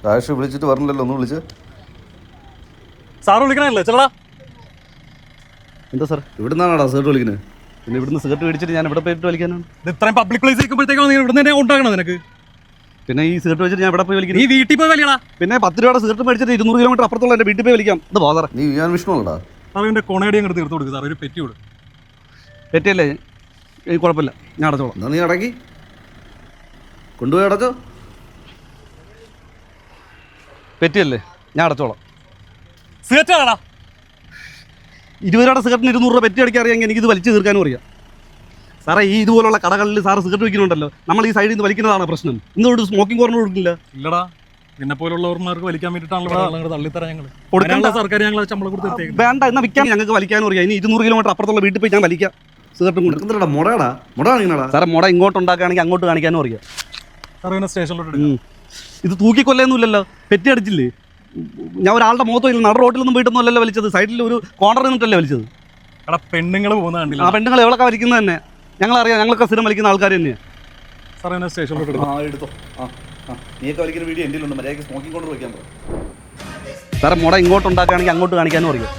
രാജേഷ് വിളിച്ചിട്ട് പറഞ്ഞില്ലല്ലോ, ഒന്ന് വിളിച്ച്. സാറ് വിളിക്കണല്ലേ ചേട്ടാ? എന്താ സാർ ഇവിടുന്നാണോടാ സിഗരറ്റ് വലിക്കുന്നത്? പിന്നെ ഇവിടുന്ന് സിഗരറ്റ് മേടിച്ചിട്ട് ഞാൻ ഇവിടെ പോയിട്ട് വലിക്കാനാണ്? ഇത് ഇത്രയും പബ്ലിക് പ്ലേസ് ഇരിക്കുമ്പോഴത്തേക്കാണ് നിങ്ങൾ ഇവിടെ തന്നെ ഉണ്ടാകണം നിനക്ക്. പിന്നെ ഈ സിഗരറ്റ് വെച്ചിട്ട് ഞാൻ ഇവിടെ പോയി വലിക്കുന്നത്? നീ വീട്ടിൽ പോയി വലിയടാ. പിന്നെ 10 രൂപയുടെ സിഗരറ്റ് മേടിച്ചിട്ട് 200 കിലോമീറ്റർ അപ്പുറത്തുള്ള എൻ്റെ വീട്ടിൽ പോയി വലിക്കാം. ഇത് പോകാറ നീ ഞാൻ വിഷ്ണുള്ളടാ. അവൻ്റെ കൊണയടി അങ്ങോട്ട് തീർത്ത് കൊടുക്കുക സാർ, ഒരു പെറ്റി കൊടുക്കും. പെറ്റിയല്ലേ? എനിക്ക് കുഴപ്പമില്ല, ഞാൻ അടച്ചോളാം. എന്നാ നീ അടക്കി കൊണ്ടുപോയി അടച്ചോ. പെറ്റിയല്ലേ, ഞാൻ അടച്ചോളാം. സിഗരറ്റ് ആടാ. 20 രൂപയുടെ സിഗരറ്റിന് 200 രൂപ പെറ്റി അടിക്കാൻ അറിയാമെങ്കിൽ എനിക്കിത് വലിച്ചു തീർക്കാനും അറിയാം. സാറേ, ഈ ഇതുപോലുള്ള കടകളിൽ സാറ് സിഗരറ്റ് വയ്ക്കുന്നുണ്ടല്ലോ, നമ്മൾ ഈ സൈഡിൽ നിന്ന് വലിക്കുന്നതാണ് പ്രശ്നം. എന്തുകൊണ്ട് സ്മോക്കിംഗ് കോർണർ കൊടുക്കില്ല? ഇല്ലടാ, പിന്നെ പോലുള്ളവർമാർക്ക് വലിക്കാൻ വേണ്ടിയിട്ടാണല്ലോ തള്ളിത്തരാൻ ഞങ്ങൾ കൊടുക്കാനുള്ള സർക്കാർ ഞങ്ങൾ ശമ്പളം കൊടുത്ത് വേണ്ട. എന്നാൽ വിൽക്കാൻ ഞങ്ങൾക്ക് വലിക്കാനും അറിയാം. ഇനി 200 കിലോമീറ്റർ അപ്പുറത്തുള്ള വീട്ടിൽ പോയി ഞാൻ വലിക്കാം സിഗരറ്റും കൊടുക്കുന്നുണ്ടാ. മുടടാ മുട കാണിക്കണടാ. സാറേ, മുട ഇങ്ങോട്ട് ഉണ്ടാക്കുകയാണെങ്കിൽ അങ്ങോട്ട് കാണിക്കാനും അറിയാം. സാർ സ്റ്റേഷനിലോട്ട് ഇത് തൂക്കിക്കൊല്ലൊന്നുമില്ലല്ലോ, പെറ്റി അടിച്ചില്ലേ? ഞാൻ ഒരാളുടെ മുഖത്തോ ഇല്ല, നട റോട്ടിലൊന്നും പോയിട്ടൊന്നും അല്ലല്ലോ വലിച്ചത്, സൈഡിൽ ഒരു കോർണർ നിന്നിട്ടല്ലേ വലിച്ചത്. എടാ, പെണ്ണുങ്ങൾ പോകുന്ന കണ്ടില്ല? ആ പെണ്ണുങ്ങൾ എവിടെയൊക്കെ വലിക്കുന്നത് തന്നെ ഞങ്ങളറിയാം, ഞങ്ങളൊക്കെ സ്ഥിരം വലിക്കുന്ന ആൾക്കാർ തന്നെയാണ്. സാർ സ്റ്റേഷനിലോട്ട് എടുത്തോ. നീയൊക്കെ വലിക്കുന്ന വീഡിയോ എൻ്റെ ഉണ്ട്, മര്യാദയ്ക്ക് സ്മോക്കിംഗ് കോർണർ വയ്ക്കാൻ പറ. സാറേ, മുട ഇങ്ങോട്ട് ഉണ്ടാക്കുകയാണെങ്കിൽ അങ്ങോട്ട് കാണിക്കാനും അറിയാം.